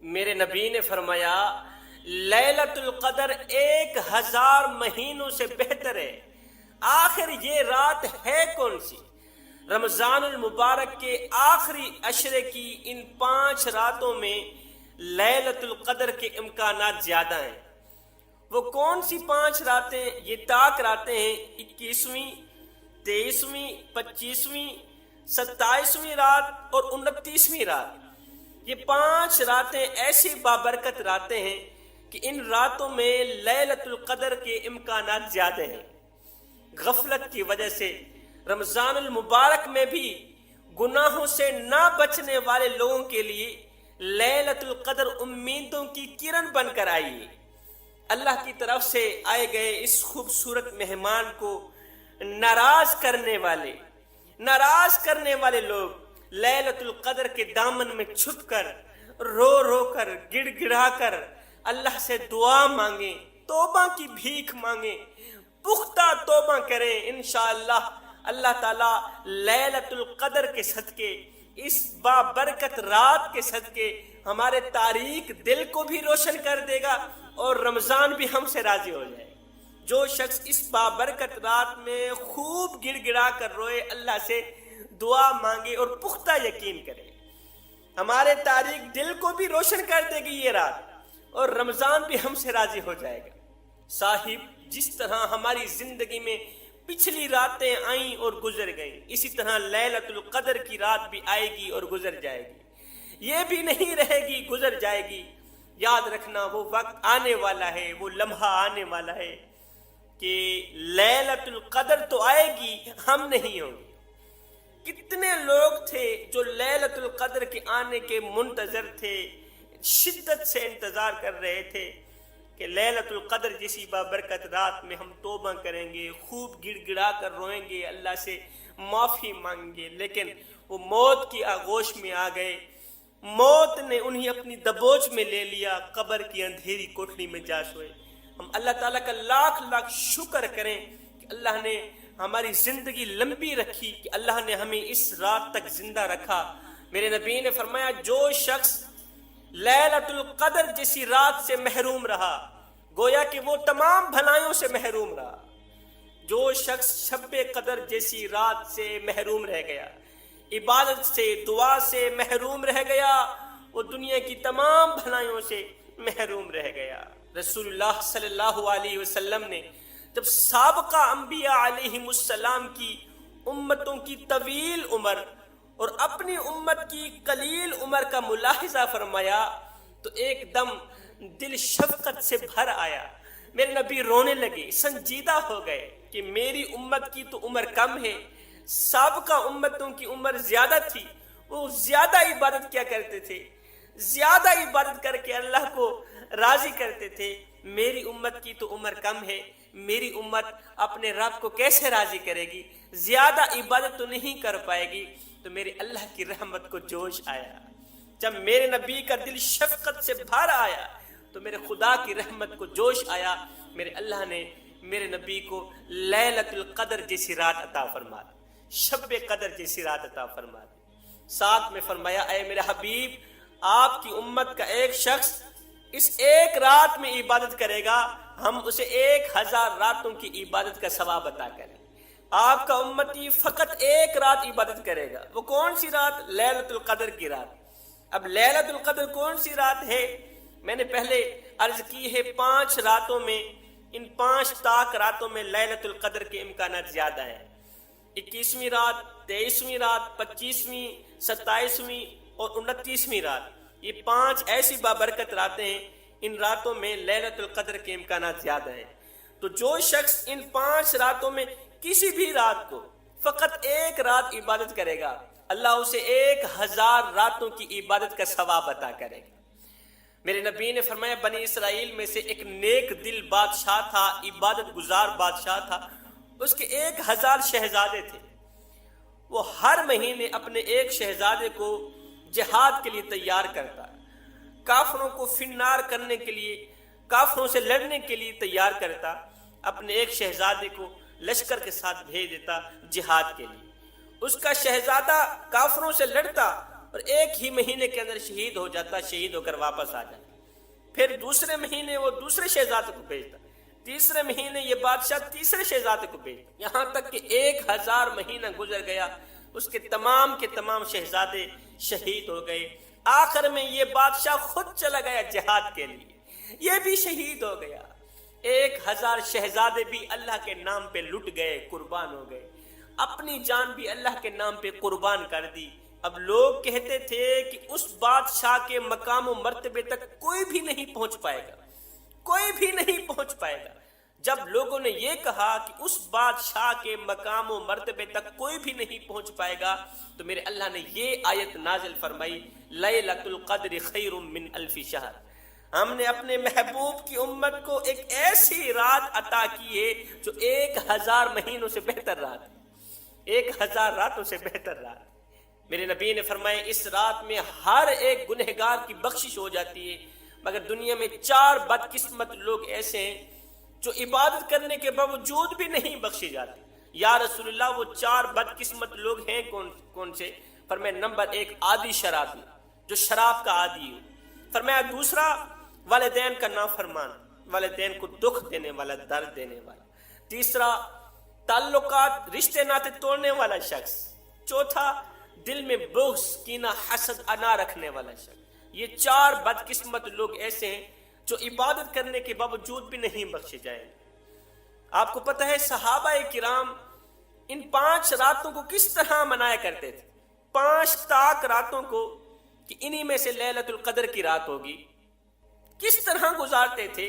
میرے نبی نے فرمایا لیلۃ القدر 1000 مہینوں سے بہتر ہے۔ آخر یہ رات ہے کون سی؟ رمضان المبارک کے آخری عشرے کی ان 5 راتوں میں لیلۃ القدر کے امکانات زیادہ ہیں۔ وہ کون سی 5 راتیں؟ یہ طاق راتیں ہیں 21ویں، 23ویں، 25ویں، 27ویں رات اور 29ویں رات۔ یہ 5 راتیں ایسی بابرکت راتیں ہیں کہ ان راتوں میں لیلۃ القدر کے امکانات زیادہ ہیں۔ غفلت کی وجہ سے رمضان المبارک میں بھی گناہوں سے نہ بچنے والے لوگوں کے لیے لیلۃ القدر امیدوں کی کرن بن کر آئی ہے۔ اللہ کی طرف سے آئے گئے اس خوبصورت مہمان کو ناراض کرنے والے لوگ لیلۃ القدر کے دامن میں چھپ کر رو رو کر گڑ گڑا کر اللہ سے دعا مانگیں، توبہ کی بھیک مانگیں، پختہ توبہ کریں۔ انشاءاللہ اللہ تعالیٰ لیلۃ القدر کے صدقے، اس بابرکت رات کے صدقے ہمارے تاریک دل کو بھی روشن کر دے گا اور رمضان بھی ہم سے راضی ہو جائے۔ جو شخص اس بابرکت رات میں خوب گڑ گڑا کر روئے، اللہ سے دعا مانگے اور پختہ یقین کرے، ہمارے تاریک دل کو بھی روشن کر دے گی یہ رات اور رمضان بھی ہم سے راضی ہو جائے گا۔ صاحب، جس طرح ہماری زندگی میں پچھلی راتیں آئیں اور گزر گئیں، اسی طرح لیلۃ القدر کی رات بھی آئے گی اور گزر جائے گی۔ یہ بھی نہیں رہے گی، گزر جائے گی۔ یاد رکھنا وہ وقت آنے والا ہے، وہ لمحہ آنے والا ہے کہ لیلۃ القدر تو آئے گی، ہم نہیں ہوں گے۔ کتنے لوگ تھے جو لیلۃ القدر کے آنے کے منتظر تھے، شدت سے انتظار کر رہے تھے کہ لیلۃ القدر جیسی بابرکت رات میں ہم توبہ کریں گے، خوب گڑ گڑا کر روئیں گے، اللہ سے معافی مانگیں گے، لیکن وہ موت کی آغوش میں آ گئے۔ موت نے انہیں اپنی دبوچ میں لے لیا، قبر کی اندھیری کوٹھری میں جا سوئے۔ ہم اللہ تعالیٰ کا لاکھ لاکھ شکر کریں کہ اللہ نے ہماری زندگی لمبی رکھی، کہ اللہ نے ہمیں اس رات تک زندہ رکھا۔ میرے نبی نے فرمایا جو شخص لیلۃ القدر جیسی رات سے محروم رہا، گویا کہ وہ تمام بھلائیوں سے محروم رہا۔ جو شخص شب قدر جیسی رات سے محروم رہ گیا، عبادت سے، دعا سے محروم رہ گیا، وہ دنیا کی تمام بھلائیوں سے محروم رہ گیا۔ رسول اللہ صلی اللہ علیہ وسلم نے جب سابقہ انبیاء علیہم السلام کی امتوں کی طویل عمر اور اپنی امت کی قلیل عمر کا ملاحظہ فرمایا تو ایک دم دل شفقت سے بھر آیا۔ میرے نبی رونے لگے، سنجیدہ ہو گئے کہ میری امت کی تو عمر کم ہے، سابقہ امتوں کی عمر زیادہ تھی، وہ زیادہ عبادت کیا کرتے تھے، زیادہ عبادت کر کے اللہ کو راضی کرتے تھے۔ میری امت کی تو عمر کم ہے، میری امت اپنے رب کو کیسے راضی کرے گی، زیادہ عبادت تو نہیں کر پائے گی۔ تو میرے اللہ کی رحمت کو جوش آیا، جب میرے نبی کا دل شفقت سے بھر آیا تو میرے خدا کی رحمت کو جوش آیا۔ میرے اللہ نے میرے نبی کو لیلۃ القدر جیسی رات عطا فرما دی، شب قدر جیسی رات عطا فرما دی۔ ساتھ میں فرمایا اے میرے حبیب، آپ کی امت کا ایک شخص اس ایک رات میں عبادت کرے گا، ہم اسے 1000 راتوں کی عبادت کا ثواب عطا کریں۔ آپ کا امتی فقط ایک رات عبادت کرے گا، وہ کون سی رات؟ لیلۃ القدر کی رات۔ اب لیلۃ القدر کون سی رات ہے؟ میں نے پہلے عرض کی ہے 5 راتوں میں، ان 5 طاق راتوں میں لیلۃ القدر کے امکانات زیادہ ہیں۔ 21ویں رات، 23ویں رات، 25ویں، 27ویں اور 29ویں رات، یہ 5 ایسی بابرکت راتیں ہیں، ان راتوں میں لیلۃ القدر کے امکانات زیادہ ہیں۔ تو جو شخص ان 5 راتوں میں کسی بھی رات کو فقط ایک رات عبادت کرے گا، اللہ اسے 1000 راتوں کی عبادت کا ثواب عطا کرے گا۔ میرے نبی نے فرمایا بنی اسرائیل میں سے ایک نیک دل بادشاہ تھا، عبادت گزار بادشاہ تھا، اس کے 1000 شہزادے تھے۔ وہ ہر مہینے اپنے ایک شہزادے کو جہاد کے لیے تیار کرتا، کافروں کو فنار کرنے کے لیے، کافروں سے لڑنے کے لیے تیار کرتا، اپنے ایک شہزادے کو لشکر کے ساتھ بھیج دیتا جہاد کے لیے۔ اس کا شہزادہ کافروں سے لڑتا اور ایک ہی مہینے کے اندر شہید ہو جاتا، شہید ہو کر واپس آ جاتا۔ پھر دوسرے مہینے وہ دوسرے شہزادے کو بھیجتا، تیسرے مہینے یہ بادشاہ تیسرے شہزادے کو بھیجتا، یہاں تک کہ 1000 مہینہ گزر گیا، اس کے تمام شہزادے شہید ہو گئے۔ آخر میں یہ بادشاہ خود چلا گیا جہاد کے لیے، یہ بھی شہید ہو گیا۔ 1000 شہزادے بھی اللہ کے نام پہ لٹ گئے، قربان ہو گئے، اپنی جان بھی اللہ کے نام پہ قربان کر دی۔ اب لوگ کہتے تھے کہ اس بادشاہ کے مقام و مرتبے تک کوئی بھی نہیں پہنچ پائے گا، کوئی بھی نہیں پہنچ پائے گا۔ جب لوگوں نے یہ کہا کہ اس بادشاہ کے مقام و مرتبے تک کوئی بھی نہیں پہنچ پائے گا، تو میرے اللہ نے یہ آیت نازل فرمائی، لیلۃ القدر خیر من الف شہر۔ ہم نے اپنے محبوب کی امت کو ایک ایسی رات عطا کی ہے جو 1000 مہینوں سے بہتر رات ہے، 1000 راتوں سے بہتر رات۔ میرے نبی نے فرمایا اس رات میں ہر ایک گنہگار کی بخشش ہو جاتی ہے، مگر دنیا میں 4 بدقسمت لوگ ایسے ہیں جو عبادت کرنے کے باوجود بھی نہیں بخشے جاتے۔ یا رسول اللہ وہ 4 بدقسمت لوگ ہیں کون سے؟ فرمایا نمبر 1 عادی شرابی، جو شراب کا عادی ہو۔ فرمایا دوسرا والدین کا نافرمان، والدین کو دکھ دینے والا، درد دینے والا۔ تیسرا تعلقات، رشتے ناطے توڑنے والا شخص۔ چوتھا دل میں بغض، کینہ، حسد، انا رکھنے والا شخص۔ یہ 4 بدقسمت لوگ ایسے ہیں جو عبادت کرنے کے باوجود بھی نہیں بخشے جائیں۔ آپ کو پتہ ہے صحابہ کرام ان 5 راتوں کو کس طرح منایا کرتے تھے؟ 5 تاک راتوں کو کہ انہی میں سے لیلۃ القدر کی رات ہوگی، کس طرح گزارتے تھے؟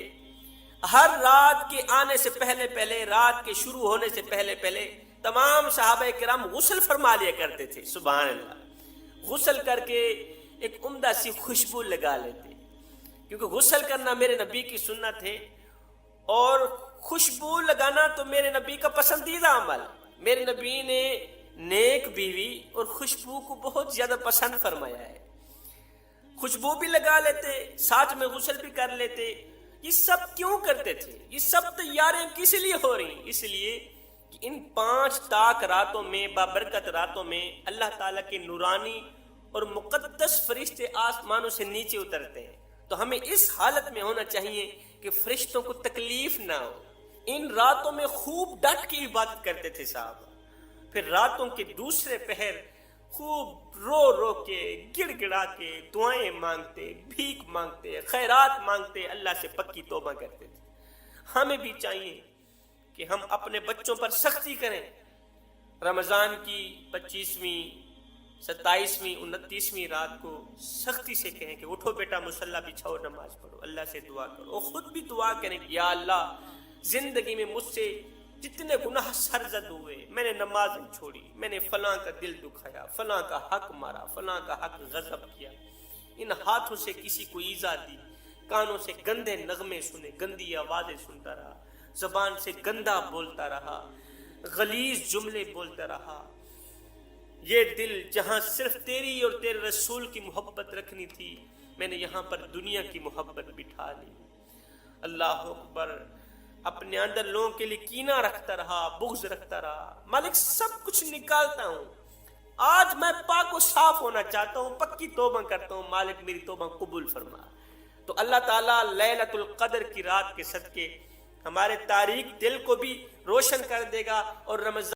ہر رات کے آنے سے پہلے، رات کے شروع ہونے سے پہلے تمام صحابہ کرام غسل فرما لیا کرتے تھے۔ سبحان اللہ، غسل کر کے ایک عمدہ سی خوشبو لگا لیتے، کیونکہ غسل کرنا میرے نبی کی سنت ہے، اور خوشبو لگانا تو میرے نبی کا پسندیدہ عمل۔ میرے نبی نے نیک بیوی اور خوشبو کو بہت زیادہ پسند فرمایا ہے۔ خوشبو بھی لگا لیتے، ساتھ میں غسل بھی کر لیتے۔ یہ سب کیوں کرتے تھے؟ یہ سب تیاریاں کس لیے ہو رہی ہیں؟ اس لیے کہ ان 5 تاک راتوں میں، بابرکت راتوں میں اللہ تعالیٰ کے نورانی اور مقدس فرشتے آسمانوں سے نیچے اترتے ہیں۔ تو ہمیں اس حالت میں ہونا چاہیے کہ فرشتوں کو تکلیف نہ ہو۔ ان راتوں میں خوب ڈٹ کی عبادت کرتے تھے صاحب، پھر راتوں کے دوسرے پہر خوب رو رو کے، گڑ گڑا کے دعائیں مانگتے، بھیک مانگتے، خیرات مانگتے، اللہ سے پکی توبہ کرتے تھے۔ ہمیں بھی چاہیے کہ ہم اپنے بچوں پر سختی کریں، رمضان کی 25ویں، 27ویں، 29ویں رات کو سختی سے کہیں کہ اٹھو بیٹا مصلی بچھاؤ، نماز پڑھو، اللہ سے دعا کرو، اور خود بھی دعا کریں کہ یا اللہ زندگی میں مجھ سے جتنے گناہ سرزد ہوئے، میں نے نماز چھوڑی، میں نے فلاں کا دل دکھایا، فلاں کا حق مارا، فلاں کا حق غضب کیا، ان ہاتھوں سے کسی کو ایذا دی، کانوں سے گندے نغمے سنے، گندی آوازیں سنتا رہا، زبان سے گندا بولتا رہا، غلیظ جملے بولتا رہا۔ یہ دل جہاں صرف تیری اور تیرے رسول کی محبت رکھنی تھی، میں نے یہاں پر دنیا کی محبت بٹھا لی۔ اللہ اکبر، اپنے اندر لوگوں کے لیے کینہ رکھتا رہا، بغض رکھتا رہا۔ مالک سب کچھ نکالتا ہوں، آج میں پاک و صاف ہونا چاہتا ہوں، پکی توبہ کرتا ہوں، مالک میری توبہ قبول فرما۔ تو اللہ تعالیٰ لیلۃ القدر کی رات کے صدقے ہمارے تاریک دل کو بھی روشن کر دے گا، اور رمضان